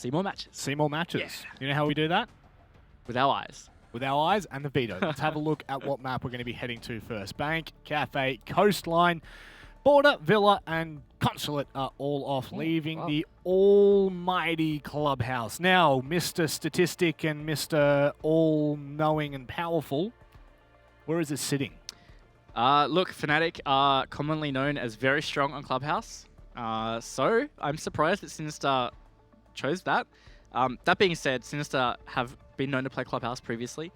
See more matches. See more matches. Yeah. You know how we do that? With our eyes. With our eyes and the veto. Let's have a look at what map we're going to be heading to first. Bank, Cafe, Coastline, Border, Villa, and Consulate are all off, leaving the almighty Clubhouse. Now, Mr. Statistic and Mr. All-Knowing and Powerful, where is it sitting? Look, FNATIC are commonly known as very strong on Clubhouse. So I'm surprised that Sinister chose that. That being said, Sinister have been known to play Clubhouse previously.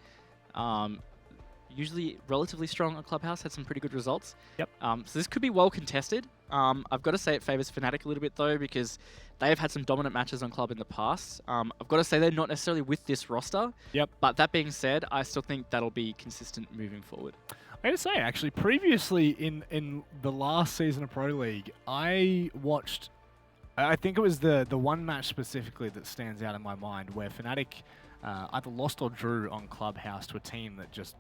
Usually relatively strong on Clubhouse, had some pretty good results. Yep. So this could be well contested. I've got to say it favours FNATIC a little bit though, because they have had some dominant matches on Club in the past. I've got to say they're not necessarily with this roster. Yep. But that being said, I still think that'll be consistent moving forward. I gotta say, actually, previously in the last season of Pro League, I watched, I think it was the one match specifically that stands out in my mind where FNATIC either lost or drew on Clubhouse to a team that just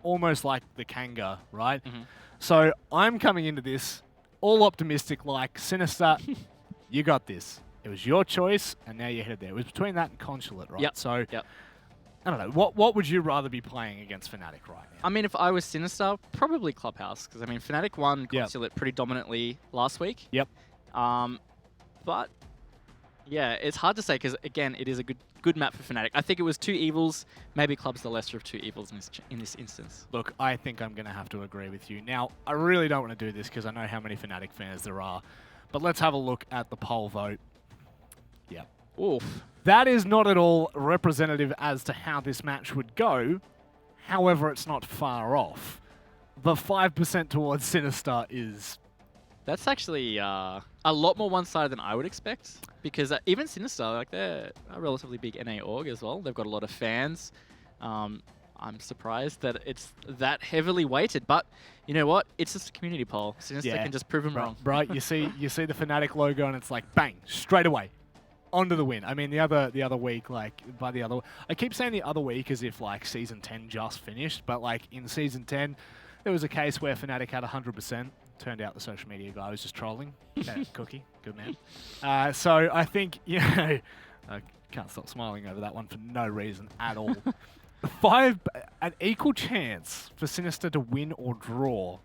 almost like the Kanga, right? Mm-hmm. So I'm coming into this all optimistic, like, Sinister, you got this. It was your choice, and now you're headed there. It was between that and Consulate, right? Yep. So, yep. I don't know. What would you rather be playing against FNATIC right now? I mean, if I was Sinister, probably Clubhouse, because I mean, FNATIC won Yep. Consulate pretty dominantly last week. Yep. But yeah, it's hard to say because again, it is a good map for FNATIC. I think it was two evils. Maybe Club's the lesser of two evils in this instance. Look, I think I'm going to have to agree with you. Now, I really don't want to do this because I know how many FNATIC fans there are, but let's have a look at the poll vote. Yep. Oof. That is not at all representative as to how this match would go. However, it's not far off. The 5% towards Sinister is... That's actually a lot more one-sided than I would expect, because even Sinister, like, they're a relatively big NA org as well. They've got a lot of fans. I'm surprised that it's that heavily weighted, but you know what? It's just a community poll. Sinister can just prove them wrong. Right, you see the FNATIC logo and it's like, bang, straight away. Onto the win. I mean, the other week, like, I keep saying the other week as if, like, Season 10 just finished, but, like, in Season 10, there was a case where FNATIC had 100%. Turned out the social media guy was just trolling. Cookie, good man. So I think, you know, I can't stop smiling over that one for no reason at all. An equal chance for Sinister to win or draw.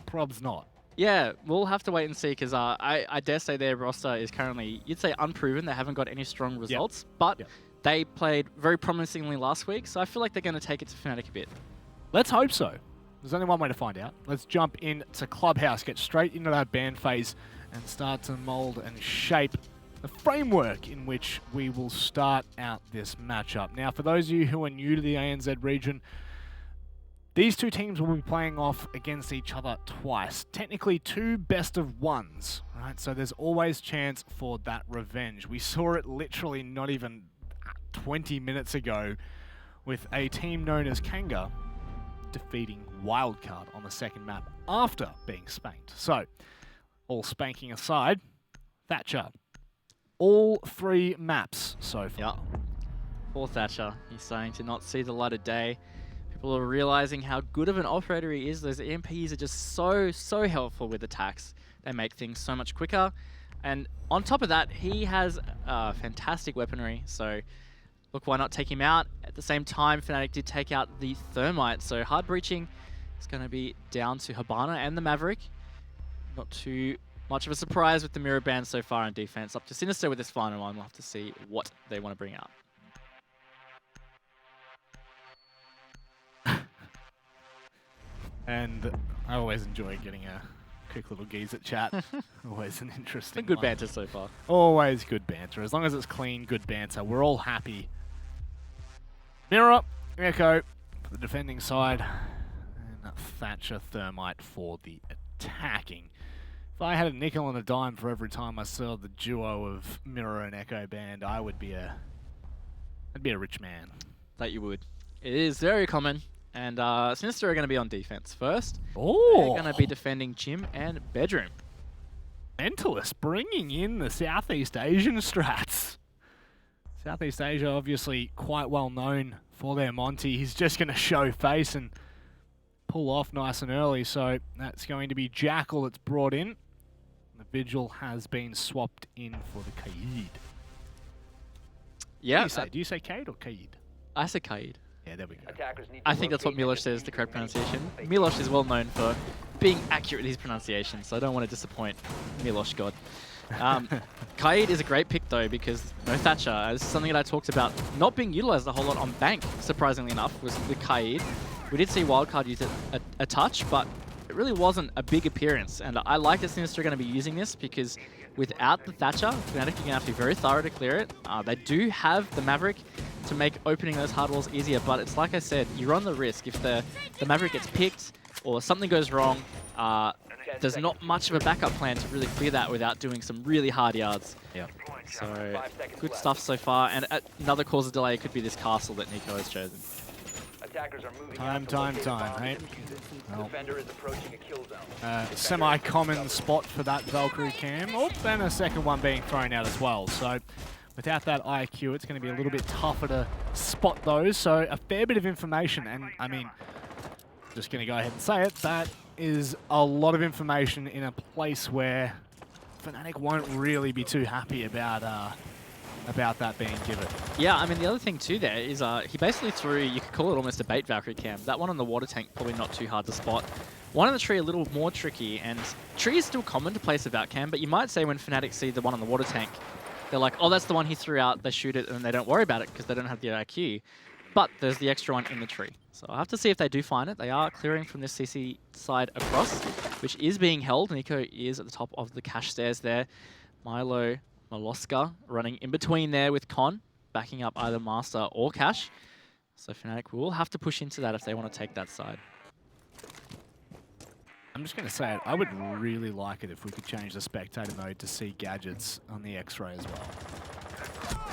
Prob's not. Yeah, we'll have to wait and see, because I dare say their roster is currently, you'd say, unproven. They haven't got any strong results, but they played very promisingly last week, so I feel like they're going to take it to FNATIC a bit. Let's hope so. There's only one way to find out. Let's jump into Clubhouse, get straight into that ban phase, and start to mold and shape the framework in which we will start out this matchup. Now, for those of you who are new to the ANZ region, these two teams will be playing off against each other twice. Technically, two best of ones, right? So there's always chance for that revenge. We saw it literally not even 20 minutes ago with a team known as Kanga defeating Wildcard on the second map after being spanked. So, all spanking aside, Thatcher, all three maps so far. Yeah. Poor Thatcher. He's starting to not see the light of day. People are realizing how good of an operator he is. Those EMPs are just so helpful with attacks. They make things so much quicker. And on top of that, he has fantastic weaponry. So, look, why not take him out? At the same time, FNATIC did take out the Thermite, so hard breaching is going to be down to Habana and the Maverick. Not too much of a surprise with the mirror band so far in defense. Up to Sinister with this final one. We'll have to see what they want to bring out. And I always enjoy getting a quick little geese at chat. Always an interesting Good one. banter so far. Always good banter. As long as it's clean, good banter. We're all happy. Mirror, Echo for the defending side, and Thatcher Thermite for the attacking. If I had a nickel and a dime for every time I saw the duo of Mirror and Echo band, I'd be a rich man. That you would. It is very common, and Sinister are going to be on defense first. Oh, they're going to be defending Gym and Bedroom. Mentalist bringing in the Southeast Asian strats. Southeast Asia obviously quite well known for their Monty. He's just going to show face and pull off nice and early. So that's going to be Jackal that's brought in. The Vigil has been swapped in for the Kaid. Yeah. Do you say Kaid or Kaid? I said Kaid. Yeah, there we go. I think that's what Milosh says, the correct pronunciation. Milosh is well known for being accurate with his pronunciation, so I don't want to disappoint Milosh God. Kaid is a great pick though, because no Thatcher. This is something that I talked about not being utilized a whole lot on Bank, surprisingly enough, was the Kaid. We did see Wildcard use it a touch, but it really wasn't a big appearance. And I like that Sinister are going to be using this because without the Thatcher, Fnatic are going to have to be very thorough to clear it. They do have the Maverick to make opening those hard walls easier, but it's like I said, you run the risk. If the Maverick gets picked or something goes wrong, there's not much of a backup plan to really clear that without doing some really hard yards. Yeah. So, good stuff so far. And another cause of delay could be this castle that Nico has chosen. Time, hey? Well, semi-common spot for that Valkyrie cam. Oh, and a second one being thrown out as well. So, without that IQ, it's going to be a little bit tougher to spot those. So, a fair bit of information. And, I mean, just going to go ahead and say it, that is a lot of information in a place where Fnatic won't really be too happy about that being given. Yeah, I mean, the other thing too there is he basically threw, you could call it almost a bait Valkyrie cam. That one on the water tank, probably not too hard to spot. One on the tree, a little more tricky, and tree is still common to place a Valk cam, but you might say when Fnatic see the one on the water tank, they're like, oh, that's the one he threw out, they shoot it, and they don't worry about it because they don't have the IQ. But there's the extra one in the tree. So I'll have to see if they do find it. They are clearing from this CC side across, which is being held. Nico is at the top of the cash stairs there. Milo, Maloska running in between there with Con, backing up either Master or Cash. So Fnatic will have to push into that if they want to take that side. I'm just going to say it, I would really like it if we could change the spectator mode to see gadgets on the X-ray as well.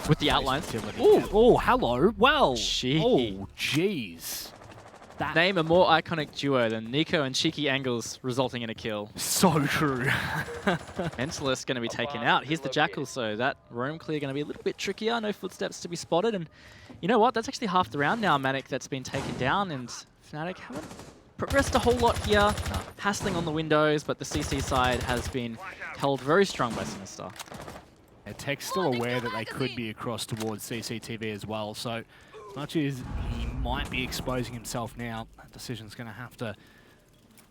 With the outlines. Oh, hello. Well. Cheeky. Oh, jeez. Name a more iconic duo than Nico and Cheeky Angles resulting in a kill. So true. Mentalist going to be taken out. Here's the Jackal, so that roam clear going to be a little bit trickier. No footsteps to be spotted. And you know what? That's actually half the round now, Manic, that's been taken down. And Fnatic haven't progressed a whole lot here. Hassling on the windows, but the CC side has been held very strong by Sinister. Tech's still aware that they could be across towards CCTV as well, so as much as he might be exposing himself now, that decision's going to have to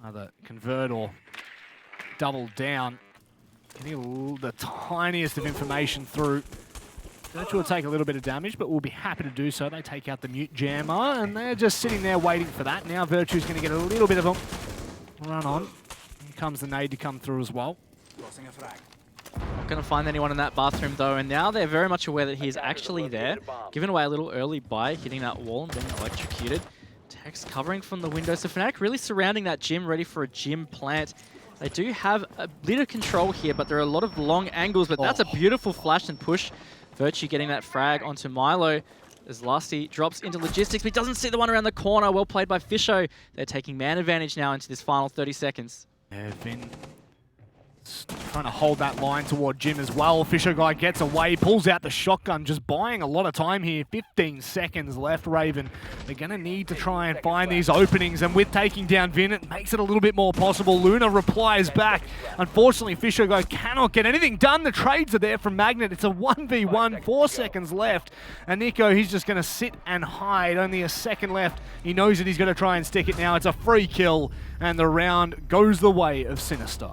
either convert or double down. Getting the tiniest of information through. Virtue will take a little bit of damage, but we'll be happy to do so. They take out the mute jammer, and they're just sitting there waiting for that. Now Virtue's going to get a little bit of a run on. Here comes the nade to come through as well. Not going to find anyone in that bathroom though, and now they're very much aware that he's actually there. Given away a little early by hitting that wall and being electrocuted. Tech's covering from the window, so Fnatic really surrounding that gym, ready for a gym plant. They do have a bit of control here, but there are a lot of long angles, but that's a beautiful flash and push. Virtue getting that frag onto Milo as Lusty drops into logistics, but he doesn't see the one around the corner. Well played by Fisho. They're taking man advantage now into this final 30 seconds. Finn trying to hold that line toward Jim as well. Fisher guy gets away, pulls out the shotgun, just buying a lot of time here. 15 seconds left, Raven. They're going to need to try and find these openings, and with taking down Vin, it makes it a little bit more possible. Luna replies back. Unfortunately, Fisher guy cannot get anything done. The trades are there from Magnet. It's a 1v1, 4 seconds left. And Nico, he's just going to sit and hide. Only a second left. He knows that he's going to try and stick it now. It's a free kill, and the round goes the way of Sinister.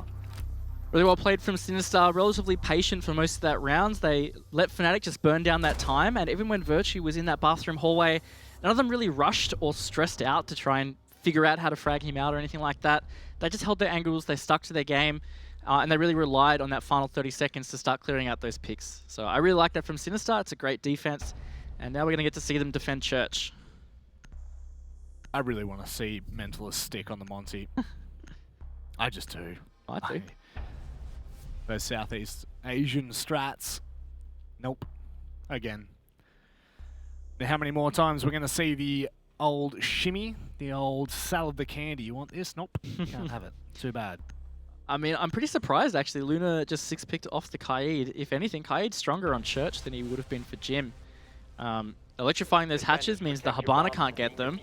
Really well played from Sinister, relatively patient for most of that rounds. They let Fnatic just burn down that time, and even when Virtue was in that bathroom hallway, none of them really rushed or stressed out to try and figure out how to frag him out or anything like that. They just held their angles, they stuck to their game, and they really relied on that final 30 seconds to start clearing out those picks. So I really like that from Sinister. It's a great defense, and now we're going to get to see them defend Church. I really want to see Mentalist stick on the Monty. I just do. I do. Those Southeast Asian strats. Nope. Again. Now, how many more times we're going to see the old shimmy, the old salad the candy? You want this? Nope. Can't have it. Too bad. I mean, I'm pretty surprised, actually. Luna just 6-picked off the Kaid. If anything, Kaid's stronger on Church than he would have been for Jim. Electrifying those hatches means the Habana can't get them.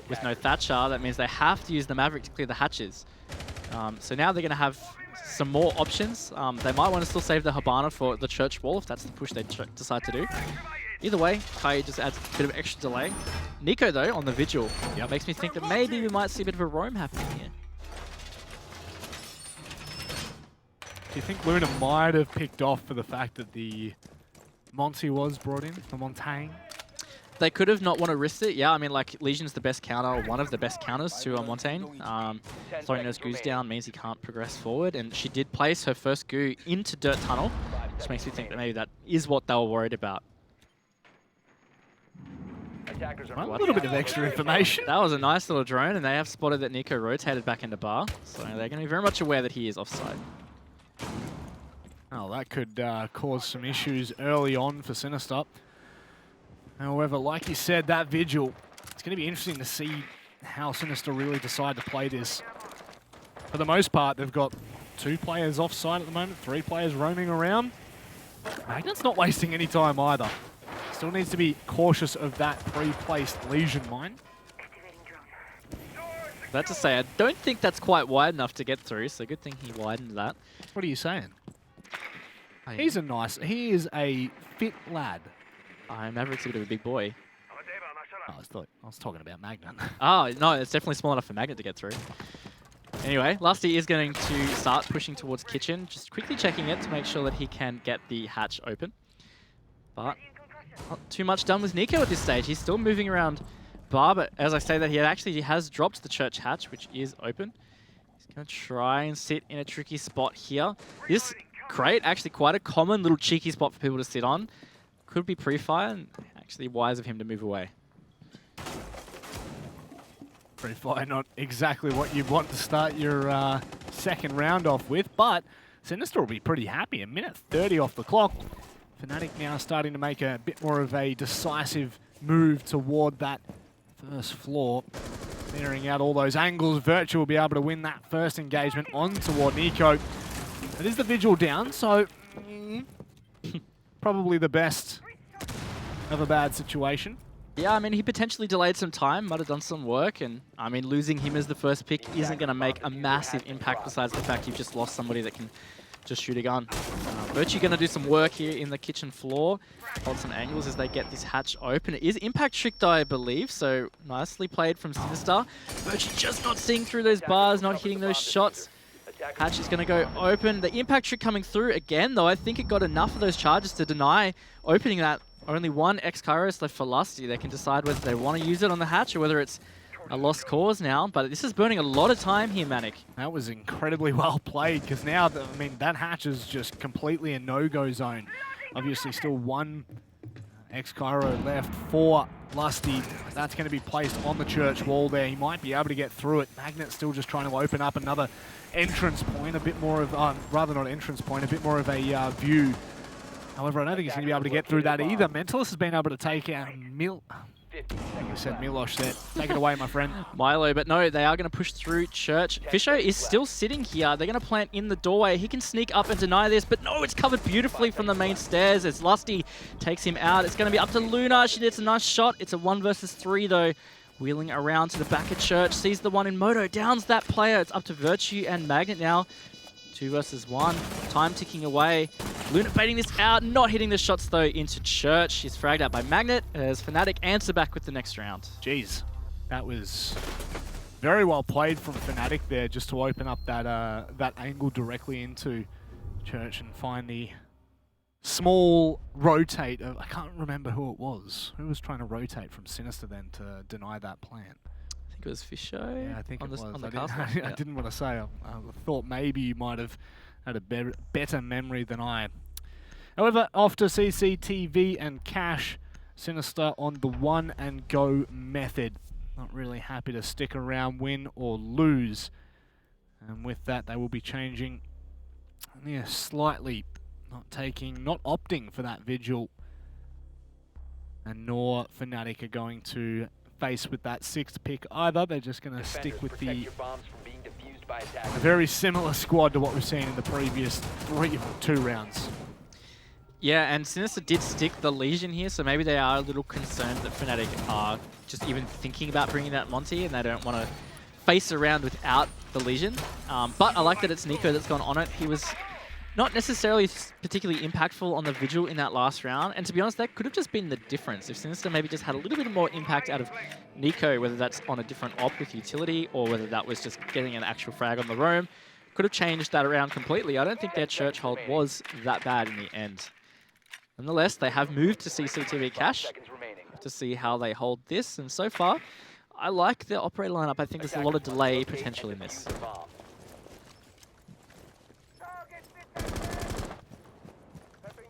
With no Thatcher, that means they have to use the Maverick to clear the hatches. So now they're going to have some more options. They might want to still save the Hibana for the church wall if that's the push they decide to do. Either way, Kai just adds a bit of extra delay. Nico, though, on the Vigil, makes me think that maybe we might see a bit of a roam happening here. Do you think Luna might have picked off for the fact that the Monty was brought in, the Montaigne? They could have not want to risk it. Yeah, I mean, like, Legion's the best counter, or one of the best counters to Montaigne. Throwing those goos down means he can't progress forward, and she did place her first goo into Dirt Tunnel, which makes me think that maybe that is what they were worried about. Well, a little bit of extra information. That was a nice little drone, and they have spotted that Nico rotated back into bar, so they're going to be very much aware that he is offside. Oh, that could cause some issues early on for Sinister. However, like you said, that Vigil, it's going to be interesting to see how Sinister really decide to play this. For the most part, they've got 2 players offside at the moment, 3 players roaming around. Magnet's not wasting any time either. Still needs to be cautious of that pre-placed Legion mine. That to say, I don't think that's quite wide enough to get through, so good thing he widened that. What are you saying? He is a fit lad. Maverick's a bit of a big boy. Oh, I was talking about Magnet. Oh, no, it's definitely small enough for Magnet to get through. Anyway, Lusty is going to start pushing towards Kitchen, just quickly checking it to make sure that he can get the hatch open. But not too much done with Nico at this stage. He's still moving around bar, but as I say that, he actually has dropped the church hatch, which is open. He's going to try and sit in a tricky spot here. This crate, actually quite a common little cheeky spot for people to sit on. Could be pre-fire, and actually wise of him to move away. Pre-fire, not exactly what you want to start your second round off with, but Sinister will be pretty happy. A minute 30 off the clock. FNATIC now starting to make a bit more of a decisive move toward that first floor. Clearing out all those angles. Virtue will be able to win that first engagement on toward Nico. It is the Vigil down, so probably the best of a bad situation. Yeah, I mean, he potentially delayed some time, might have done some work, and I mean, losing him as the first pick isn't going to make a massive impact besides the fact you've just lost somebody that can just shoot a gun. Virtue going to do some work here in the kitchen floor, hold some angles as they get this hatch open. It is impact tricked, I believe, so nicely played from Sinister. Virtue just not seeing through those bars, not hitting those shots. Hatch is going to go open. The impact trick coming through again, though I think it got enough of those charges to deny opening that. Only one X-Kairos left for Lusty. They can decide whether they want to use it on the hatch or whether it's a lost cause now. But this is burning a lot of time here, Manic. That was incredibly well played, because now, I mean, that hatch is just completely a no-go zone. Obviously still one X-Kairo left for Lusty. That's going to be placed on the church wall there. He might be able to get through it. Magnet's still just trying to open up another entrance point, a bit more of, rather not entrance point, a bit more of a view. However, I don't think he's going to be able to get through that either. Mentalist has been able to take out I said Milosh there. Take it away, my friend. Milo, but no, they are going to push through church. Fisho is still sitting here. They're going to plant in the doorway. He can sneak up and deny this, but no, it's covered beautifully from the main stairs as Lusty takes him out. It's going to be up to Luna. She gets a nice shot. It's a 1 versus 3 though. Wheeling around to the back of church, sees the one in Moto, downs that player. It's up to Virtue and Magnet now. 2 versus 1. Time ticking away. Luna baiting this out, not hitting the shots though into church. She's fragged out by Magnet as FNATIC answer back with the next round. Jeez, that was very well played from FNATIC there, just to open up that that angle directly into church and find the small rotate of, I can't remember who it was. Who was trying to rotate from Sinister then to deny that plant? I think it was Fisho. Yeah, I think it was. On the I castle. didn't want to say. I thought maybe you might have had a better memory than I. However, after CCTV and Cash, Sinister on the 1 and go method. Not really happy to stick around, win or lose. And with that, they will be changing, yeah, slightly. Not opting for that Vigil. And nor FNATIC are going to face with that 6th pick either. They're just going to stick with a very similar squad to what we've seen in the previous 2 rounds. Yeah, and Sinister did stick the Legion here, so maybe they are a little concerned that FNATIC are just even thinking about bringing that Monty, and they don't want to face around without the Legion. But I like that it's Nico that's gone on it. He was not necessarily particularly impactful on the Vigil in that last round. And to be honest, that could have just been the difference. If Sinister maybe just had a little bit more impact out of Nico, whether that's on a different op with utility or whether that was just getting an actual frag on the roam, could have changed that around completely. I don't think their church hold was that bad in the end. Nonetheless, they have moved to CCTV cash to see how they hold this. And so far, I like the operator lineup. I think there's a lot of delay potential in this.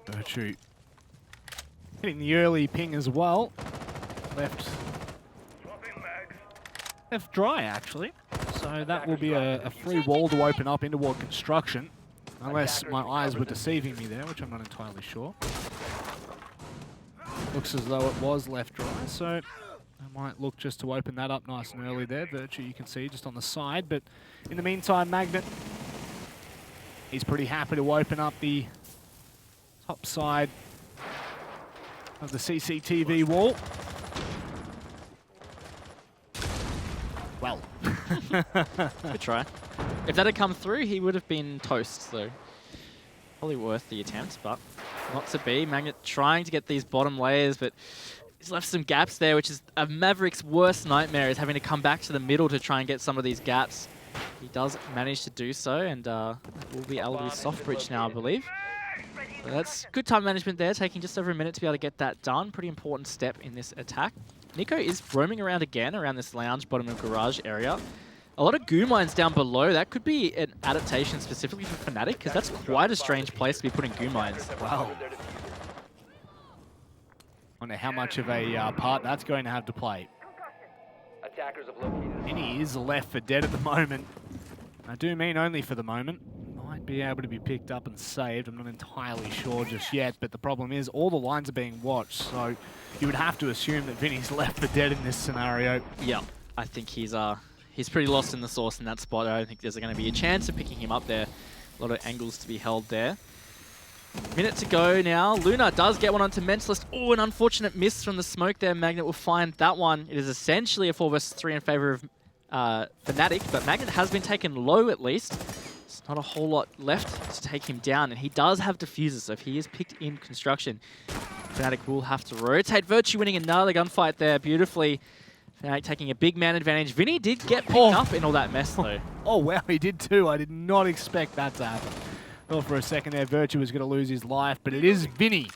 Virtue hitting the early ping as well. Left dry, actually. So that will be a free wall to open up into ward construction. Unless my eyes were deceiving me there, which I'm not entirely sure. Looks as though it was left dry, so I might look just to open that up nice and early there. Virtue, you can see, just on the side. But in the meantime, Magnet, he's pretty happy to open up the top side of the CCTV wall. Well. Good try. If that had come through, he would have been toast, so probably worth the attempt, but not to be. Magnet trying to get these bottom layers, but he's left some gaps there, which is a Maverick's worst nightmare, is having to come back to the middle to try and get some of these gaps. He does manage to do so, and will be able to soft bridge now, I believe. So that's good time management there, taking just over a minute to be able to get that done. Pretty important step in this attack. Nico is roaming around again, around this lounge bottom of garage area. A lot of goo mines down below. That could be an adaptation specifically for FNATIC, because that's quite a strange place to be putting goo mines. Wow. Wonder how much of a part that's going to have to play. Vinny is left for dead at the moment. I do mean only for the moment. Might be able to be picked up and saved. I'm not entirely sure just yet, but the problem is all the lines are being watched, so you would have to assume that Vinny's left for dead in this scenario. Yeah, I think he's pretty lost in the sauce in that spot. I don't think there's going to be a chance of picking him up there. A lot of angles to be held there. Minute to go now. Luna does get one onto Mentalist. Oh, an unfortunate miss from the smoke there. Magnet will find that one. It is essentially a 4 versus 3 in favor of FNATIC, but Magnet has been taken low at least. There's not a whole lot left to take him down, and he does have diffusers, so if he is picked in construction, FNATIC will have to rotate. Virtue winning another gunfight there beautifully. FNATIC taking a big man advantage. Vinny did get picked up in all that mess though. Oh wow, he did too. I did not expect that to happen. Thought for a second there Virtue was going to lose his life, but it is Vinny,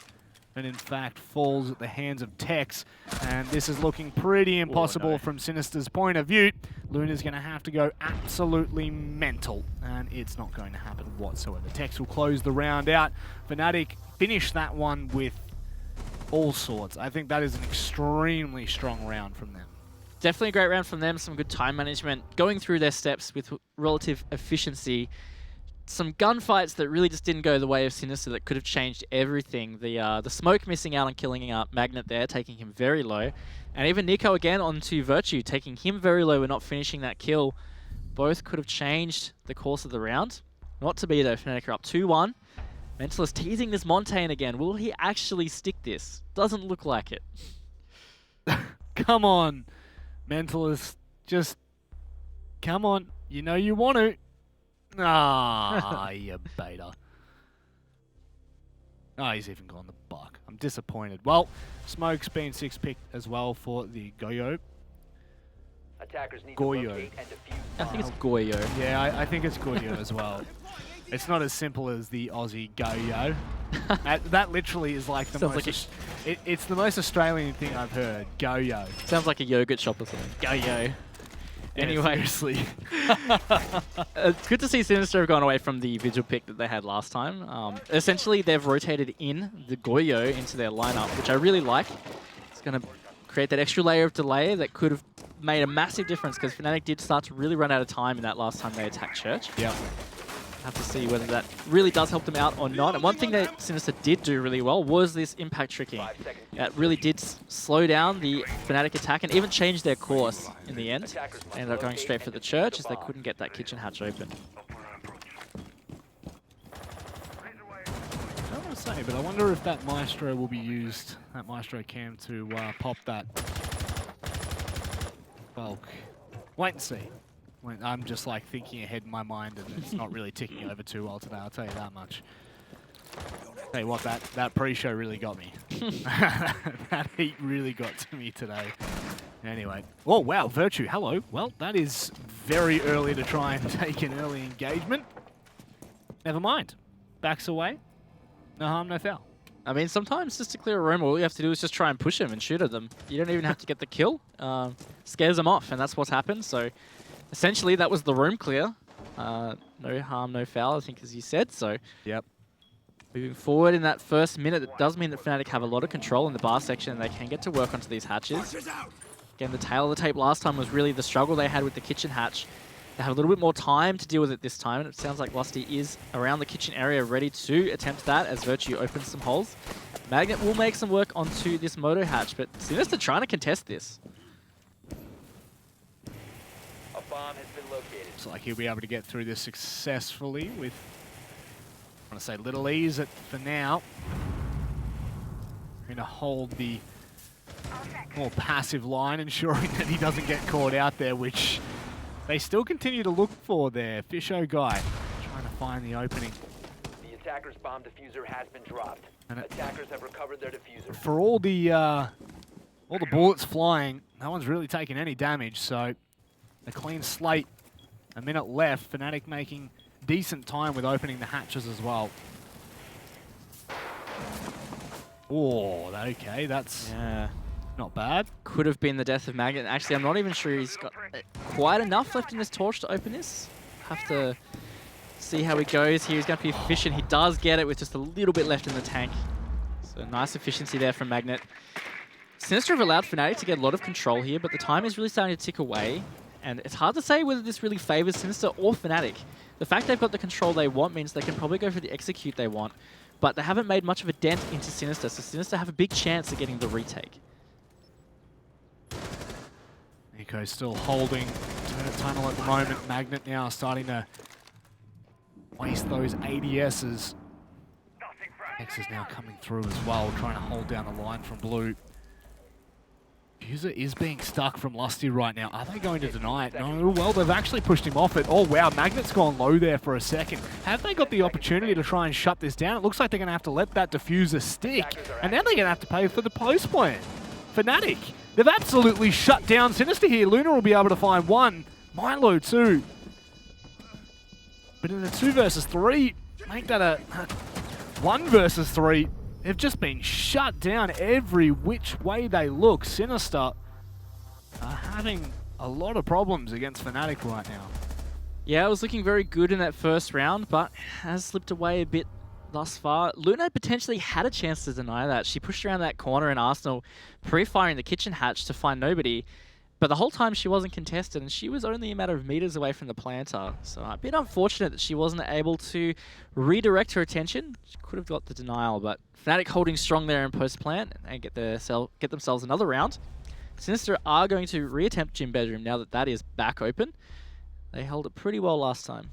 and in fact falls at the hands of Tex. And this is looking pretty impossible from Sinister's point of view. Luna's going to have to go absolutely mental, and it's not going to happen whatsoever. Tex will close the round out. FNATIC finish that one with all sorts. I think that is an extremely strong round from them. Definitely a great round from them. Some good time management, going through their steps with relative efficiency. Some gunfights that really just didn't go the way of Sinister that could have changed everything. The smoke missing out on killing Magnet there, taking him very low. And even Nico again onto Virtue, taking him very low and not finishing that kill. Both could have changed the course of the round. Not to be though, FNATIC are up 2-1. Mentalist teasing this Montaigne again. Will he actually stick this? Doesn't look like it. Come on, Mentalist. Just come on. You know you want to. Ah, you beta. Oh, he's even gone the buck. I'm disappointed. Well, Smoke's been 6-picked as well for the Goyo. Goyo. I think it's Goyo. Yeah, I think it's Goyo as well. It's not as simple as the Aussie Goyo. That literally is like the Sounds most... it's the most Australian thing I've heard. Goyo. Sounds like a yogurt shop or something. Goyo. Anyway, seriously. It's good to see Sinister have gone away from the Vigil pick that they had last time. Essentially, they've rotated in the Goyo into their lineup, which I really like. It's going to create that extra layer of delay that could have made a massive difference, because FNATIC did start to really run out of time in that last time they attacked Church. Yeah. Have to see whether that really does help them out or not. And one thing that Sinister did do really well was this impact tricking. It really did slow down the FNATIC attack and even change their course in the end. They ended up going straight for the Church as they couldn't get that kitchen hatch open. I don't want to say, but I wonder if that Maestro will be used, that Maestro cam, to pop that bulk. Wait and see. I'm just like thinking ahead in my mind, and it's not really ticking over too well today, I'll tell you that much. Tell you what, that pre-show really got me. That heat really got to me today. Anyway. Oh, wow, Virtue, hello. Well, that is very early to try and take an early engagement. Never mind. Backs away. No harm, no foul. I mean, sometimes just to clear a room, all you have to do is just try and push him and shoot at them. You don't even have to get the kill. Scares them off, and that's what's happened. So, essentially, that was the room clear. No harm, no foul, I think, as you said. So, yep. Moving forward in that first minute, it does mean that FNATIC have a lot of control in the bar section, and they can get to work onto these hatches. Again, the tail of the tape last time was really the struggle they had with the kitchen hatch. They have a little bit more time to deal with it this time, and it sounds like Lusty is around the kitchen area ready to attempt that as Virtue opens some holes. Magnet will make some work onto this moto hatch, but Sinister trying to contest this. A bomb has been located. Looks like he'll be able to get through this successfully with, I want to say, little ease for now. Going to hold the more passive line, ensuring that he doesn't get caught out there, which they still continue to look for there. Fisho guy trying to find the opening. The attacker's bomb diffuser has been dropped. And attackers have recovered their diffuser. For all the bullets flying, no one's really taking any damage, so a clean slate. A minute left. FNATIC making decent time with opening the hatches as well. Oh, okay, that's not bad. Could have been the death of Magnet. Actually, I'm not even sure he's got quite enough left in this torch to open this. Have to see how he goes here. He's going to be efficient. He does get it with just a little bit left in the tank. So nice efficiency there from Magnet. Sinister have allowed FNATIC to get a lot of control here, but the time is really starting to tick away. And it's hard to say whether this really favors Sinister or FNATIC. The fact they've got the control they want means they can probably go for the execute they want, but they haven't made much of a dent into Sinister, so Sinister have a big chance of getting the retake. Nico still holding the tunnel at the moment. Magnet now starting to waste those ADSs. X is now coming through as well, trying to hold down the line from Blue. User is being stuck from Lusty right now. Are they going to deny it? No, well, they've actually pushed him off it. Oh, wow, Magnet's gone low there for a second. Have they got the opportunity to try and shut this down? It looks like they're going to have to let that diffuser stick. And now they're going to have to pay for the post plan. FNATIC, they've absolutely shut down Sinister here. Luna will be able to find one. Milo, two. But in a 2 versus 3, make that a 1 versus 3. They've just been shut down every which way they look. Sinister are having a lot of problems against FNATIC right now. Yeah, it was looking very good in that first round, but has slipped away a bit thus far. Luna potentially had a chance to deny that. She pushed around that corner in Arsenal, pre-firing the kitchen hatch to find nobody. But the whole time she wasn't contested, and she was only a matter of meters away from the planter. So a bit unfortunate that she wasn't able to redirect her attention. She could have got the denial, but FNATIC holding strong there in post-plant and get themselves another round. Sinister are going to reattempt Gym Bedroom now that that is back open. They held it pretty well last time.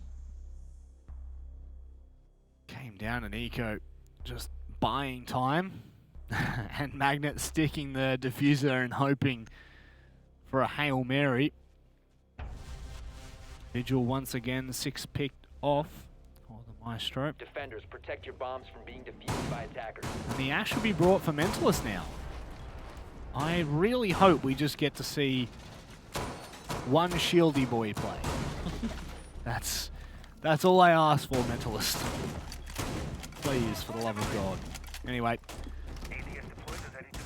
Came down and Eco just buying time. And Magnet sticking the diffuser and hoping for a Hail Mary. Vigil once again, 6 picked off. Oh, the Maestro. Defenders, protect your bombs from being defused by attackers. And the Ash will be brought for Mentalist now. I really hope we just get to see one Shieldy boy play. That's all I ask for, Mentalist. Please, for the love of God. Anyway.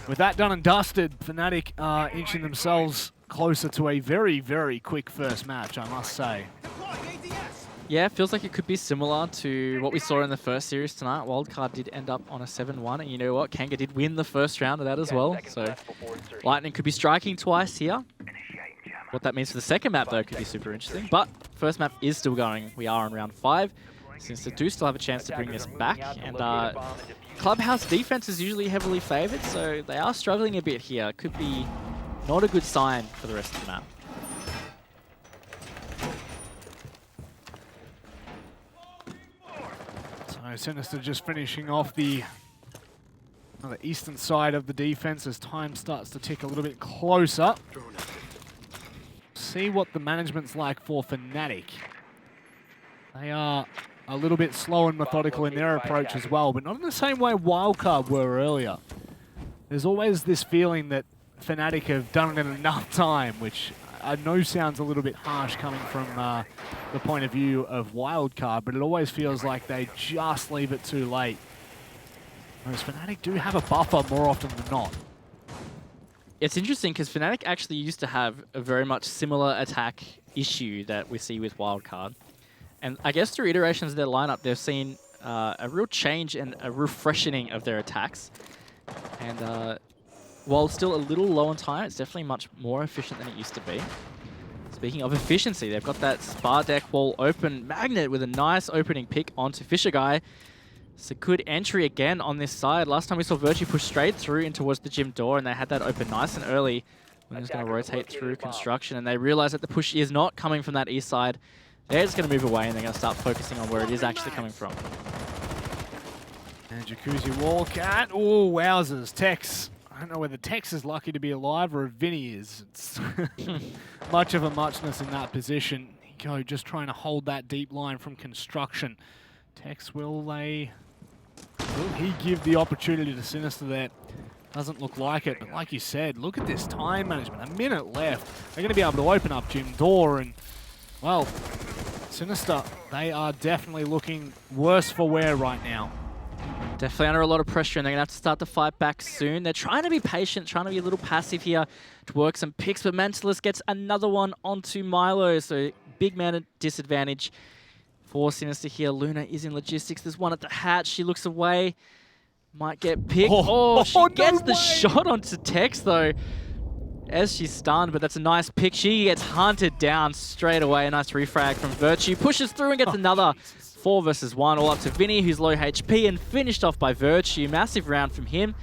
With that done and dusted, FNATIC are inching themselves closer to a very, very quick first match, I must say. Yeah, it feels like it could be similar to what we saw in the first series tonight. Wildcard did end up on a 7-1, and you know what? Kanga did win the first round of that as well. So Lightning could be striking twice here. What that means for the second map, though, could be super interesting. But first map is still going. We are on round 5. Since they do still have a chance to bring this back, and Clubhouse defense is usually heavily favored, so they are struggling a bit here. Could be not a good sign for the rest of the map. So Sinister just finishing off the eastern side of the defense as time starts to tick a little bit closer. see what the management's like for FNATIC. They are a little bit slow and methodical in their approach as well, but not in the same way Wildcard were earlier. There's always this feeling that FNATIC have done it in enough time, which I know sounds a little bit harsh coming from the point of view of Wildcard, but it always feels like they just leave it too late. Whereas FNATIC do have a buffer more often than not. It's interesting because FNATIC actually used to have a very much similar attack issue that we see with Wildcard. And I guess through iterations of their lineup, they've seen a real change and a refreshening of their attacks. And while still a little low on time, it's definitely much more efficient than it used to be. Speaking of efficiency, they've got that spar deck wall open magnet with a nice opening pick onto Fisher Guy. It's a good entry again on this side. Last time we saw Virtue push straight through in towards the gym door, and they had that open nice and early. When he's going to rotate through construction, and they realize that the push is not coming from that east side. They're just going to move away, and they're going to start focusing on where it is actually coming from. And Jacuzzi Wallcat. Oh, wowzers. Tex. I don't know whether Tex is lucky to be alive or if Vinny is. It's much of a muchness in that position. Go just trying to hold that deep line from construction. Tex, will he give the opportunity to Sinister there? Doesn't look like it, but like you said, look at this time management. A minute left. They're going to be able to open up gym door, and, well, Sinister, they are definitely looking worse for wear right now. Definitely under a lot of pressure, and they're going to have to start the fight back soon. They're trying to be patient, trying to be a little passive here to work some picks, but Mentalist gets another one onto Milo, so big man at disadvantage for Sinister here. Luna is in logistics. There's one at the hatch. She looks away. Might get picked. Oh, she gets the shot onto Tex, though, as she's stunned, but that's a nice pick. She gets hunted down straight away. A nice refrag from Virtue. Pushes through and gets another 4 versus 1, all up to Vinny, who's low HP, and finished off by Virtue. Massive round from him.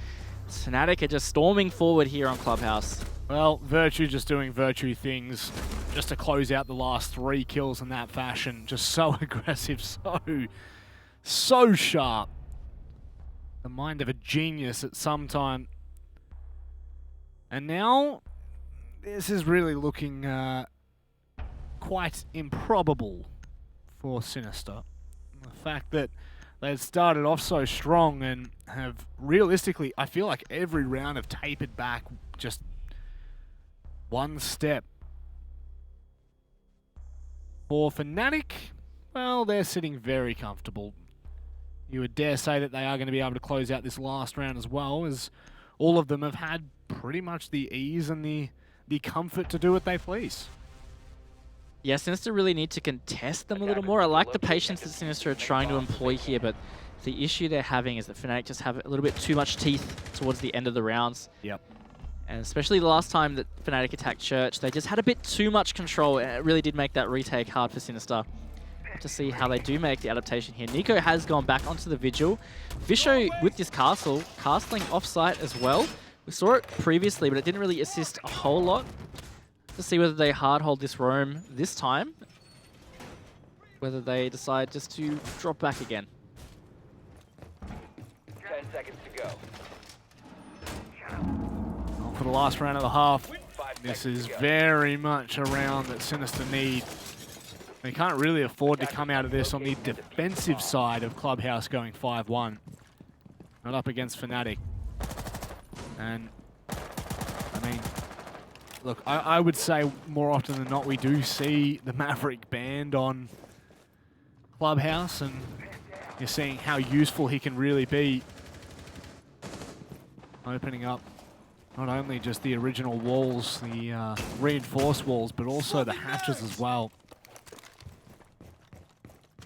FNATIC are just storming forward here on Clubhouse. Well, Virtue just doing Virtue things just to close out the last 3 kills in that fashion. Just so aggressive, so sharp. The mind of a genius at some time. And now, this is really looking quite improbable for Sinister. The fact that they've started off so strong and have realistically, I feel like every round have tapered back just one step. For FNATIC, well, they're sitting very comfortable. You would dare say that they are going to be able to close out this last round as well, as all of them have had pretty much the ease and the comfort to do what they please. Yeah, Sinister really need to contest them a little more. I like the patience that Sinister are trying to employ here, but the issue they're having is that FNATIC just have a little bit too much teeth towards the end of the rounds. Yep. And especially the last time that FNATIC attacked Church, they just had a bit too much control, and it really did make that retake hard for Sinister. Have to see how they do make the adaptation here. Nico has gone back onto the Vigil. Visho with this castle, castling offsite as well. We saw it previously, but it didn't really assist a whole lot. To see whether they hard hold this roam this time, whether they decide just to drop back again. 10 seconds to go. For the last round of the half, 5 this seconds is to go. very much a round that Sinister need. They can't really afford to come out of this on the defensive side of Clubhouse going 5-1. Not up against FNATIC. And, I mean, look, I would say more often than not we do see the Maverick banned on Clubhouse, and you're seeing how useful he can really be. Opening up not only just the original walls, the reinforced walls, but also the hatches as well.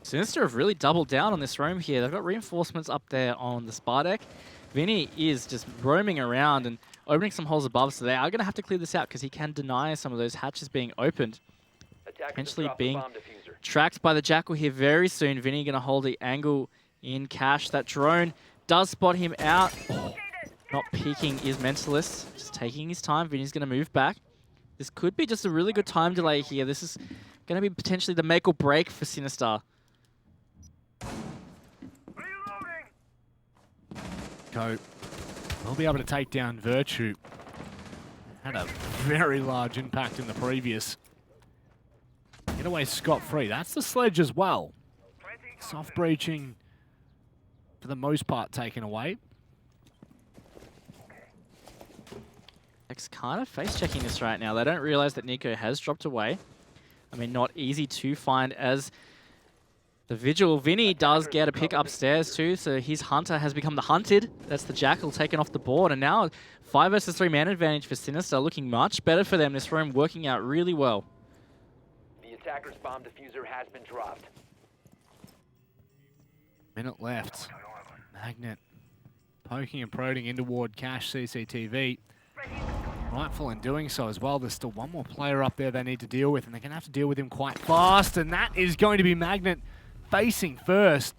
Sinister have really doubled down on this roam here. They've got reinforcements up there on the spar deck. Vinny is just roaming around and opening some holes above, so they are going to have to clear this out because he can deny some of those hatches being opened. Potentially being tracked by the Jackal here very soon. Vinny going to hold the angle in cash. That drone does spot him out. Not peeking is Mentalist. Just taking his time. Vinny's going to move back. This could be just a really good time delay here. This is going to be potentially the make or break for Sinister. Go. They'll be able to take down Virtue. Had a very large impact in the previous. away scot-free. That's the sledge as well. Soft breaching, for the most part, taken away. X kind of face-checking this right now. They don't realize that Nico has dropped away. I mean, not easy to find as the Vigil. Vinny does get a pick upstairs too, so his Hunter has become the hunted. That's the Jackal taken off the board, and now 5 versus 3 man advantage for Sinister, looking much better for them. This room working out really well. The attacker's bomb diffuser has been dropped. Minute left. Magnet poking and prodding into Ward Cash CCTV. Rightful in doing so as well. There's still one more player up there they need to deal with, and they're going to have to deal with him quite fast, and that is going to be Magnet facing first.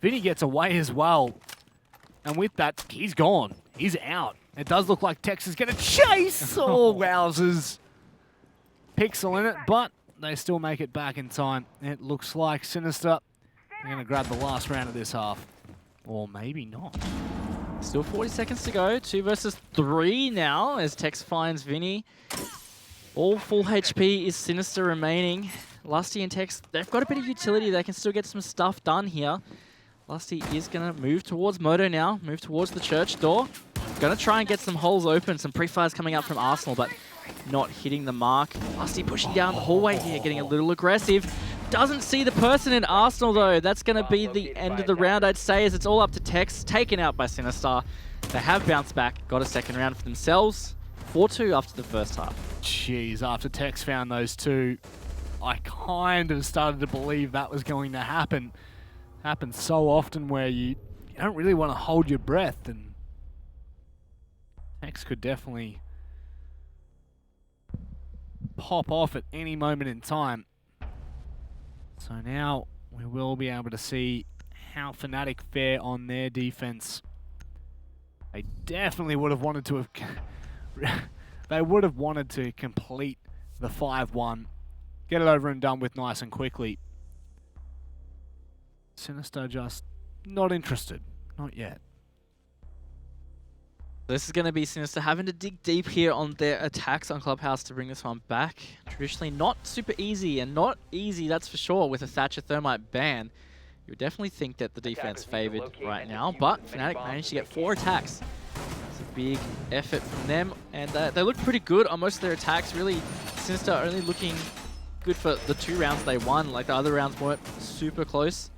Vinny gets away as well, and with that, he's gone. He's out. It does look like Tex is going to chase. Oh, wowzers. Pixel in it, but they still make it back in time. It looks like Sinister are going to grab the last round of this half. Or maybe not. Still 40 seconds to go. 2 versus 3 now as Tex finds Vinny. All full HP is Sinister remaining. Lusty and Tex, they've got a bit of utility. They can still get some stuff done here. Lusty is going to move towards Moto now. Move towards the church door. Going to try and get some holes open. Some pre-fires coming out from Arsenal, but not hitting the mark. Lusty pushing down the hallway here, getting a little aggressive. Doesn't see the person in Arsenal though. That's going to be the end of the round, I'd say, as it's all up to Tex. Taken out by Sinister. They have bounced back, got a second round for themselves. 4-2 after the first half. Jeez, after Tex found those two, I kind of started to believe that was going to happen. Happens so often where you don't really want to hold your breath, and Tex could definitely pop off at any moment in time. So now we will be able to see how FNATIC fare on their defense. They definitely would have wanted to have they would have wanted to complete the 5-1. Get it over and done with nice and quickly. Sinister just not interested. Not yet. This is going to be Sinister having to dig deep here on their attacks on Clubhouse to bring this one back. Traditionally not super easy, and not easy, that's for sure, with a Thatcher Thermite ban. You would definitely think that the defense favored right now, but FNATIC managed to get 4 attacks. It's a big effort from them, and they look pretty good on most of their attacks. Really, Sinister only looking good for the 2 rounds they won. Like, the other rounds weren't super close.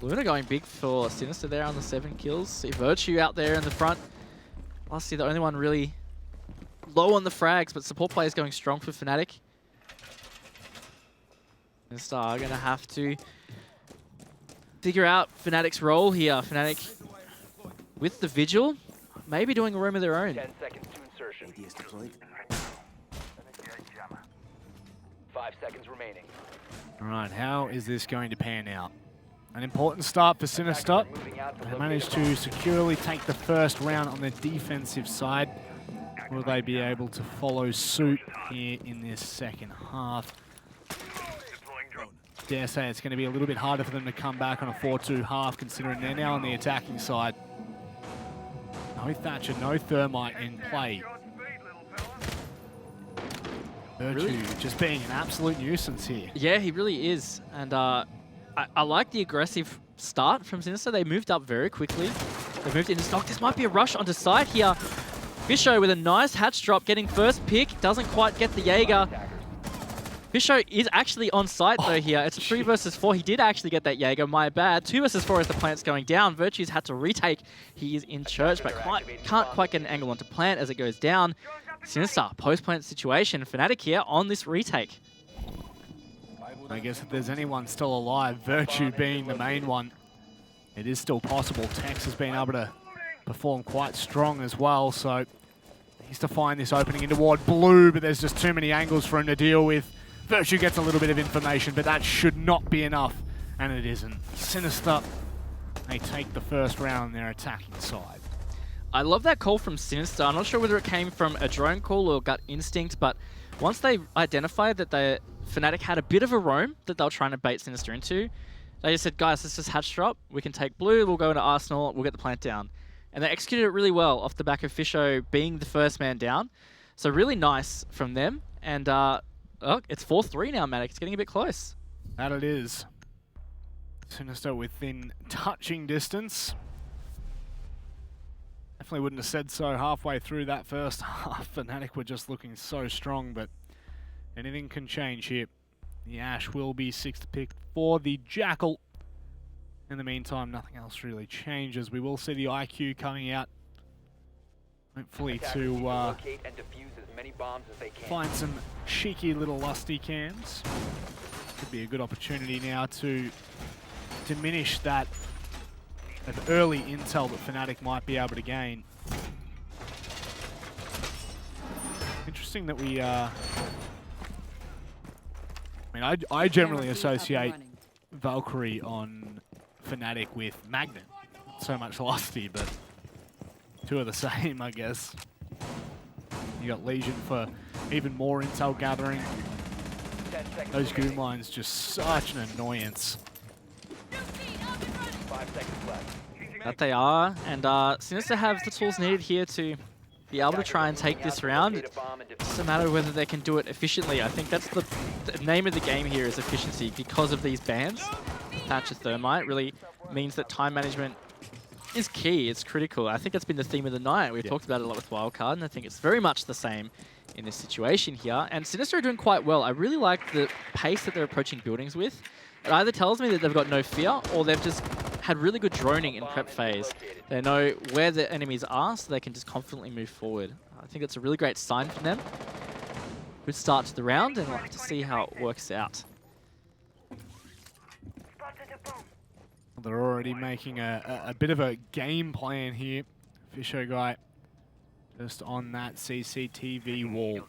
Luna going big for Sinister there on the 7 kills. See Virtue out there in the front. Lusty, the only one really low on the frags, but support players going strong for FNATIC. Sinister are going to have to figure out FNATIC's role here. FNATIC with the Vigil, maybe doing a room of their own. 10 seconds to insertion. 5 seconds remaining. All right, how is this going to pan out? An important start for Sinister. They managed to securely take the first round on the defensive side. Will they be able to follow suit here in this second half? Dare say it's going to be a little bit harder for them to come back on a 4-2 half, considering they're now on the attacking side. No Thatcher, no Thermite in play. Virtue really just being an absolute nuisance here. Yeah, he really is. And I like the aggressive start from Sinister. They moved up very quickly. They moved into stock. This might be a rush onto site here. Fisho with a nice hatch drop, getting first pick. Doesn't quite get the Jaeger. Fisho is actually on site though here. It's a 3 versus 4. He did actually get that Jaeger, my bad. 2 versus 4 as the plant's going down. Virtue's had to retake. He is in church, but can't quite get an angle onto plant as it goes down. Sinister, post-plant situation. FNATIC here on this retake. I guess if there's anyone still alive, Virtue being the main one, it is still possible. Tex has been able to perform quite strong as well, so he needs to find this opening into Ward Blue, but there's just too many angles for him to deal with. Virtue gets a little bit of information, but that should not be enough, and it isn't. Sinister, they take the first round on their attacking side. I love that call from Sinister. I'm not sure whether it came from a drone call or gut instinct, but once they identified that FNATIC had a bit of a roam that they were trying to bait Sinister into, they just said, guys, let's just hatch drop. We can take blue, we'll go into Arsenal, we'll get the plant down. And they executed it really well off the back of Fisho being the first man down. So really nice from them. And Oh, it's 4-3 now, Manic. It's getting a bit close. That it is. Sinister within touching distance. Definitely wouldn't have said so halfway through that first half. FNATIC were just looking so strong, but anything can change here. The Ash will be 6th pick for the Jackal. In the meantime, nothing else really changes. We will see the IQ coming out, hopefully to locate and defuse as many bombs as they can. find some cheeky little lusty cams. Could be a good opportunity now to diminish that early intel that FNATIC might be able to gain. Interesting that we I mean, I generally associate Valkyrie on FNATIC with Magnet. Not so much Lusty, but two are the same, I guess. You got Legion for even more intel gathering. Those goon lines just such an annoyance. 5 seconds left. That they are, and Sinister have the tools needed here to be able to try and take this round. It's just a matter of whether they can do it efficiently. I think that's the name of the game here, is efficiency, because of these bans. Thatcher Thermite really means that time management is key, it's critical. I think that's been the theme of the night. We've talked about it a lot with Wildcard, and I think it's very much the same in this situation here. And Sinister are doing quite well. I really like the pace that they're approaching buildings with. It either tells me that they've got no fear, or they've just had really good droning in prep phase. They know where the enemies are, so they can just confidently move forward. I think it's a really great sign from them. Good start to the round, and we'll have to see how it works out. They're already making a bit of a game plan here. Fisho guy just on that CCTV wall.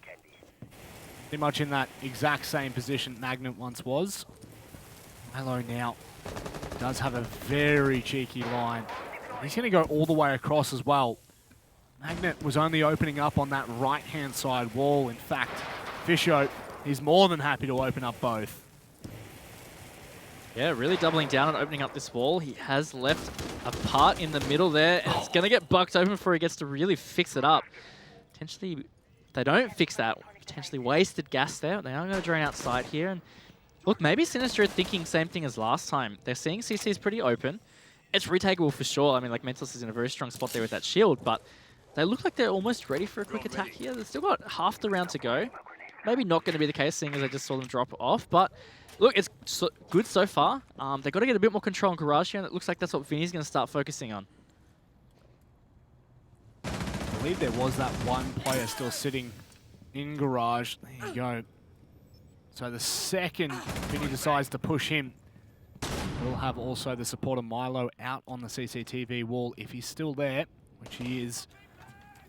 Pretty much in that exact same position Magnet once was. Milo now does have a very cheeky line. He's going to go all the way across as well. Magnet was only opening up on that right-hand side wall. In fact, Fisho is more than happy to open up both. Yeah, really doubling down on opening up this wall. He has left a part in the middle there, and it's going to get bucked open before he gets to really fix it up. Potentially, if they don't fix that, potentially wasted gas there. They are going to drain outside here. And look, maybe Sinister are thinking same thing as last time. They're seeing CC is pretty open. It's retakeable for sure. I mean, like, Mentalist is in a very strong spot there with that shield, but they look like they're almost ready for a quick attack here. They've still got half the round to go. Maybe not going to be the case, seeing as I just saw them drop off, but look, it's good so far. They've got to get a bit more control on Garage here, and it looks like that's what Vinny's going to start focusing on. I believe there was that one player still sitting in Garage. There you go. So the second Vinny decides to push him, we'll have also the support of Milo out on the CCTV wall if he's still there, which he is.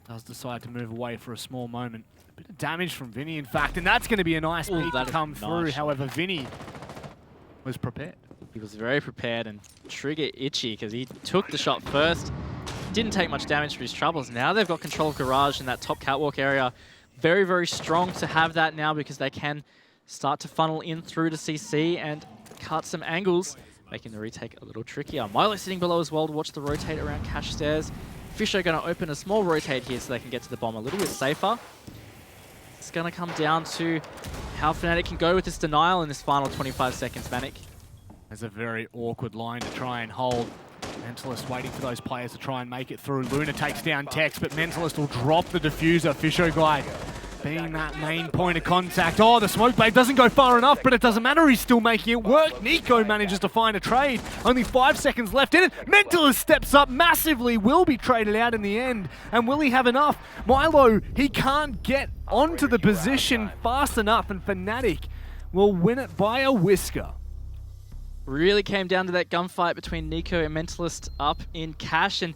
Does decide to move away for a small moment. A bit of damage from Vinny, in fact, and that's going to be a nice peek to come through. However, Vinny was prepared. He was very prepared and trigger itchy because he took the shot first. Didn't take much damage for his troubles. Now they've got control of Garage in that top catwalk area. Very, very strong to have that now because they can start to funnel in through to CC and cut some angles, making the retake a little trickier. Milo sitting below as well to watch the rotate around Cash Stairs. Fisher going to open a small rotate here so they can get to the bomb a little bit safer. It's going to come down to how FNATIC can go with this denial in this final 25 seconds, Manic. There's a very awkward line to try and hold. Mentalist waiting for those players to try and make it through. Luna takes down Tex, but Mentalist will drop the diffuser. Fisher guy being that main point of contact. Oh, the smoke blade doesn't go far enough, but it doesn't matter. He's still making it work. Nico manages to find a trade. Only 5 seconds left in it. Mentalist steps up massively, will be traded out in the end. And will he have enough? Milo, he can't get onto the position fast enough, and FNATIC will win it by a whisker. Really came down to that gunfight between Nico and Mentalist up in Cash, and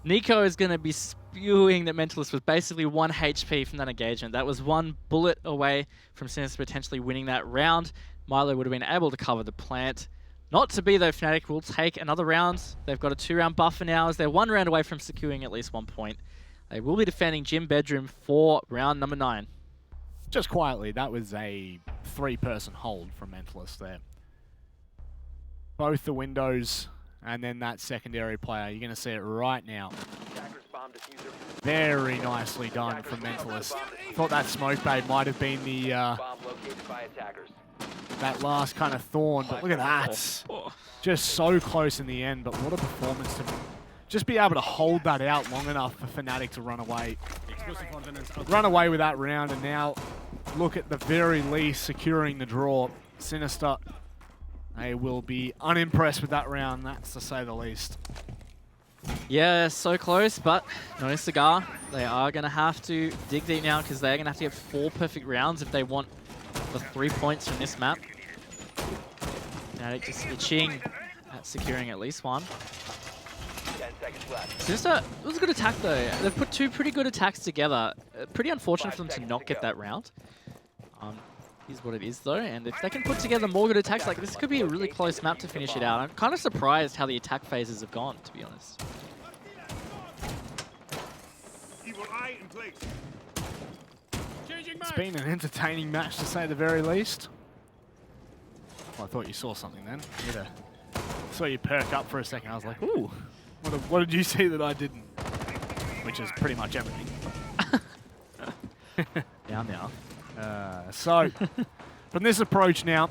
Nico is going to be spewing that Mentalist was basically 1 HP from that engagement. That was 1 bullet away from Sinister potentially winning that round. Milo would have been able to cover the plant. Not to be though, FNATIC will take another round. They've got a 2-round buffer now as they're 1 round away from securing at least 1 point. They will be defending Gym Bedroom for round number 9. Just quietly, that was a 3-person hold from Mentalist there. Both the windows and then that secondary player. You're going to see it right now. Very nicely done from Mentalist. Thought that smoke bait might have been the located by attackers. that last kind of thorn, but look at that. Just so close in the end, but what a performance to just be able to hold that out long enough for FNATIC to run away. Run away with that round, and now look at the very least securing the draw. Sinister, they will be unimpressed with that round, that's to say the least. Yeah, so close, but no cigar. They are going to have to dig deep now because they're going to have to get 4 perfect rounds if they want the 3 points from this map. FNATIC just itching at securing at least one. 10 seconds left. Sinister, it was a good attack though. They've put 2 pretty good attacks together. Pretty unfortunate for them to not get that round. Is what it is though, and if they can put together more good attacks, like this could be a really close map to finish it out. I'm kind of surprised how the attack phases have gone, to be honest. It's been an entertaining match to say the very least. Well, I thought you saw something then. Saw you perk up for a second. I was like, ooh, what did you see that I didn't? Which is pretty much everything. Now. So, from this approach now,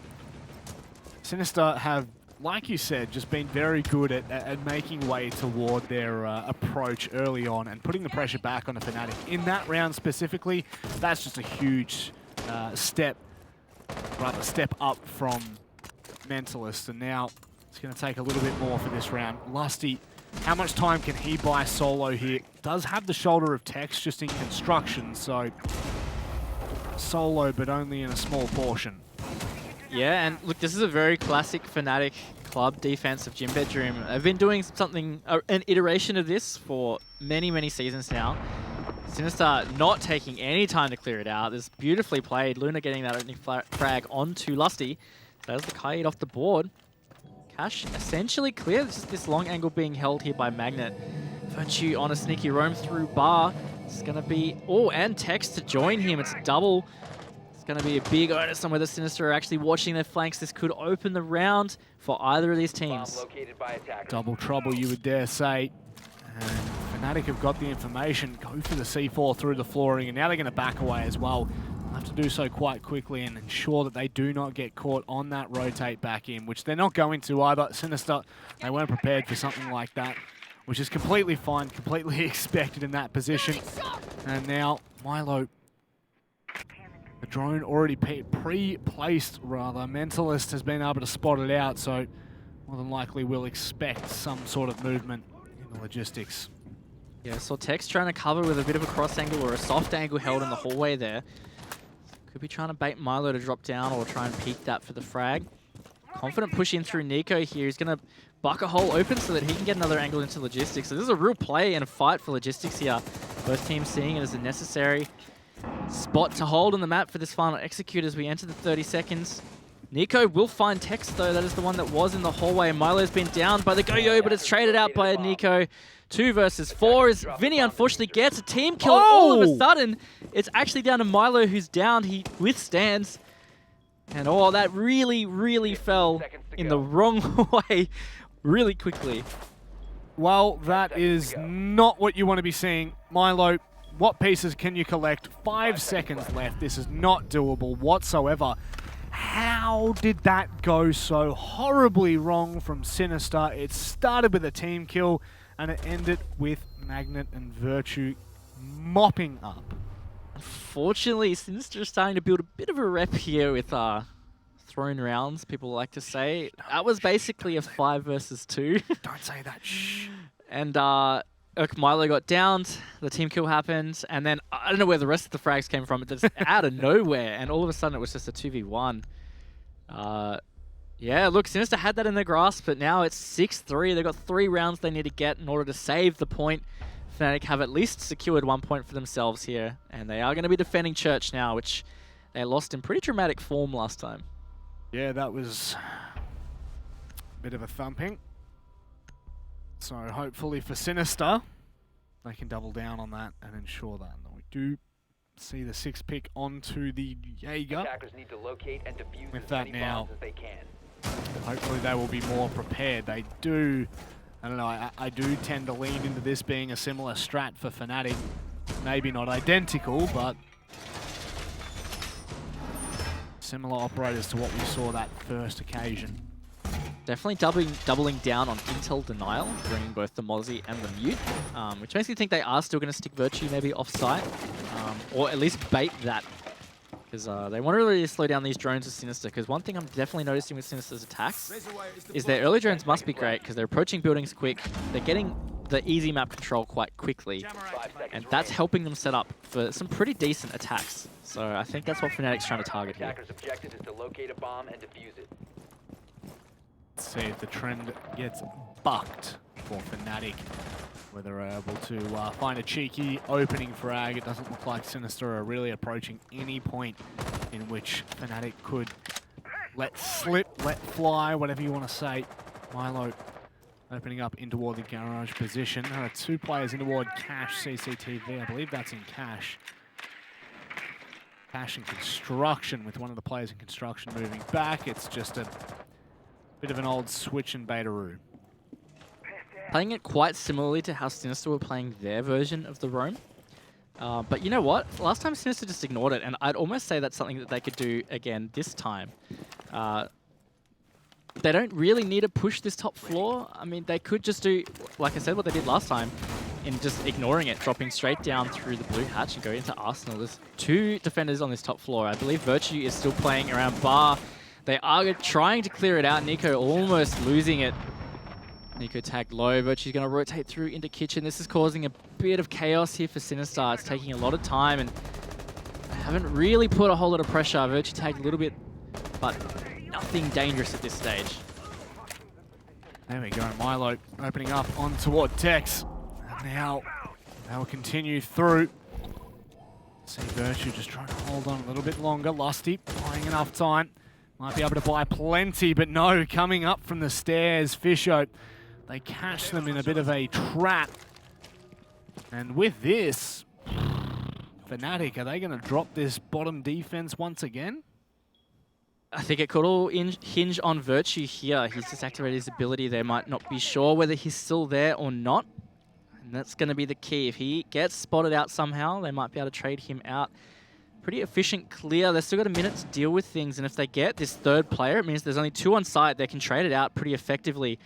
Sinister have, like you said, just been very good at making way toward their approach early on and putting the pressure back on the FNATIC. In that round specifically, that's just a huge step up from Mentalist. And now it's going to take a little bit more for this round. Lusty, how much time can he buy solo here? Does have the shoulder of Tex just in construction, so solo, but only in a small portion. Yeah, and look, this is a very classic FNATIC club defensive gym bedroom. I've been doing something, an ituration of this for many, many seasons now. Sinister not taking any time to clear it out. This beautifully played. Luna getting that opening frag onto Lusty. There's the kite off the board. Cash essentially clear. It's just this long angle being held here by Magnet. Virtue on a sneaky roam through bar. It's going to be... Oh, and Tex to join him. It's a double. It's going to be a big onus on whether Sinister are actually watching their flanks. This could open the round for either of these teams. Located by attackers. Double trouble, you would dare say. And FNATIC have got the information. Go for the C4 through the flooring, and now they're going to back away as well. They'll have to do so quite quickly and ensure that they do not get caught on that rotate back in, which they're not going to either. Sinister, they weren't prepared for something like that, which is completely fine, completely expected in that position. And now, Milo, the drone already pre-placed, rather. Mentalist has been able to spot it out, so more than likely we'll expect some sort of movement in the logistics. Yeah, so Tex trying to cover with a bit of a cross angle or a soft angle held in the hallway there. Could be trying to bait Milo to drop down or try and peek that for the frag. Confident push in through Nico here. He's going to buck a hole open so that he can get another angle into logistics. So this is a real play and a fight for logistics here. Both teams seeing it as a necessary spot to hold on the map for this final execute as we enter the 30 seconds. Nico will find Tex though. That is the one that was in the hallway. Milo's been downed by the Go-Yo, but it's traded out by Nico. 2 versus 4 as Vinny unfortunately gets a team kill. All of a sudden, it's actually down to Milo who's down. He withstands. And oh, that really, really fell in the wrong way really quickly. Well, that is not what you want to be seeing. Milo, what pieces can you collect? 5 seconds left. This is not doable whatsoever. How did that go so horribly wrong from Sinister? It started with a team kill, and it ended with Magnet and Virtue mopping up. Unfortunately, Sinister is starting to build a bit of a rep here with thrown rounds, people like to say. That was basically a 5 versus 2. Don't say that, shh. And Milo got downed, the team kill happened, and then I don't know where the rest of the frags came from, but just out of nowhere, and all of a sudden it was just a 2v1. Yeah, look, Sinister had that in their grasp, but now it's 6-3. They've got 3 rounds they need to get in order to save the point. FNATIC have at least secured 1 point for themselves here, and they are going to be defending Church now, which they lost in pretty dramatic form last time. Yeah, that was a bit of a thumping. So hopefully for Sinister, they can double down on that and ensure that. And we do see the 6th pick onto the Jaeger. Attackers need to locate and defuse With as that many now, bombs as they can. hopefully they will be more prepared. They do, I don't know, I do tend to lean into this being a similar strat for FNATIC. Maybe not identical, but Similar operators to what we saw that first occasion. Definitely doubling down on intel denial, bringing both the Mozzie and the Mute, which makes me think they are still going to stick Virtue maybe off-site, or at least bait that, because they want to really slow down these drones with Sinister, because one thing I'm definitely noticing with Sinister's attacks is their early drones must be great, because they're approaching buildings quick, they're getting the easy map control quite quickly, and that's helping them set up for some pretty decent attacks. So I think that's what FNATIC's trying to target here. Attacker's objective is to locate a bomb and defuse it. Let's see if the trend gets bucked for FNATIC. Whether they're able to find a cheeky opening frag. It doesn't look like Sinister are really approaching any point in which FNATIC could let slip, let fly, whatever you want to say. Milo opening up in toward the garage position. 2 players in toward Cash CCTV. I believe that's in Cash. Cash in construction with one of the players in construction moving back. It's just a bit of an old switch and beta-roo. Playing it quite similarly to how Sinister were playing their version of the roam. But you know what? Last time Sinister just ignored it, and I'd almost say that's something that they could do again this time. They don't really need to push this top floor. I mean, they could just do, like I said, what they did last time, in just ignoring it, dropping straight down through the blue hatch and going into Arsenal. There's 2 defenders on this top floor. I believe Virtue is still playing around Bar. They are trying to clear it out. Nico almost losing it. Nico tagged low. Virtue's going to rotate through into Kitchen. This is causing a bit of chaos here for Sinister. It's taking a lot of time, and they haven't really put a whole lot of pressure. Virtue tagged a little bit, but nothing dangerous at this stage. There we go. Milo opening up on toward Tex. And now they'll continue through. See Virtue just trying to hold on a little bit longer. Lusty buying enough time. Might be able to buy plenty, but no, coming up from the stairs, Fisho. They catch them in a bit of a trap. And with this, FNATIC, are they going to drop this bottom defense once again? I think it could all hinge on Virtue here. He's just activated his ability. They might not be sure whether he's still there or not. And that's going to be the key. If he gets spotted out somehow, they might be able to trade him out. Pretty efficient clear. They've still got a minute to deal with things. And if they get this 3rd player, it means there's only 2 on site. They can trade it out pretty effectively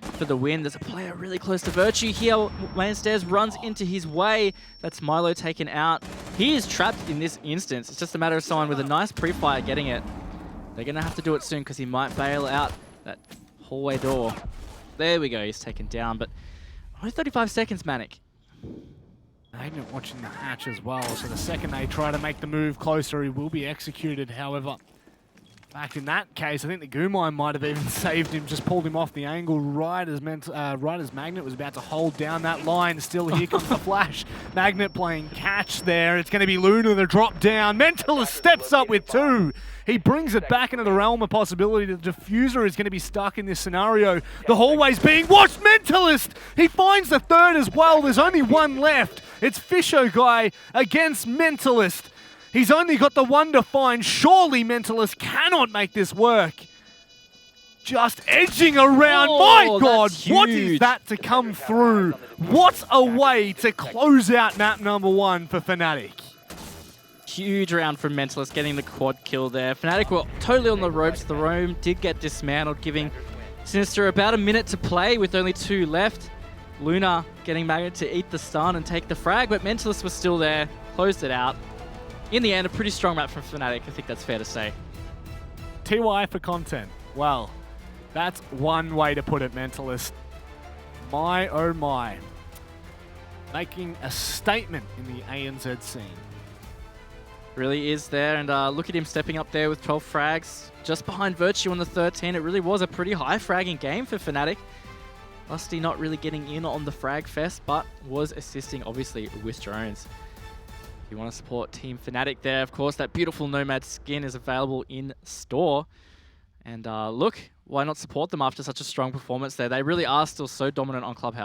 for the win. There's a player really close to Virtue here. Wayne Stairs runs into his way. That's Milo taken out. He is trapped in this instance. It's just a matter of someone with a nice pre-fire getting it. They're going to have to do it soon because he might bail out that hallway door. There we go. He's taken down, but only 35 seconds, Manic. Magnet watching the hatch as well, so the second they try to make the move closer, he will be executed. However, in fact, in that case, I think the Goomine might have even saved him, just pulled him off the angle right as Magnet was about to hold down that line. Still, here comes the flash. Magnet playing catch there. It's going to be Luna the drop down. Mentalist steps up with 2. He brings it back into the realm of possibility. The diffuser is going to be stuck in this scenario. The hallway's being watched. Mentalist! He finds the 3rd as well. There's only 1 left. It's Fisho guy against Mentalist. He's only got the 1 to find. Surely Mentalist cannot make this work. Just edging around. Oh, my God, that's what is huge. that to come through? What a way to close out map number 1 for FNATIC. Huge round from Mentalist, getting the quad kill there. FNATIC were totally on the ropes. The roam did get dismantled, giving Sinister about a minute to play with only 2 left. Luna getting Magnet to eat the stun and take the frag, but Mentalist was still there, closed it out. In the end, a pretty strong map from FNATIC, I think that's fair to say. TY for content. Well, that's one way to put it, Mentalist. My oh my. Making a statement in the ANZ scene. Really is there, and look at him stepping up there with 12 frags, just behind Virtue on the 13. It really was a pretty high fragging game for FNATIC. Lusty not really getting in on the frag fest, but was assisting, obviously, with drones. If you want to support Team FNATIC there, of course, that beautiful Nomad skin is available in store. And look, why not support them after such a strong performance there? They really are still so dominant on Clubhouse.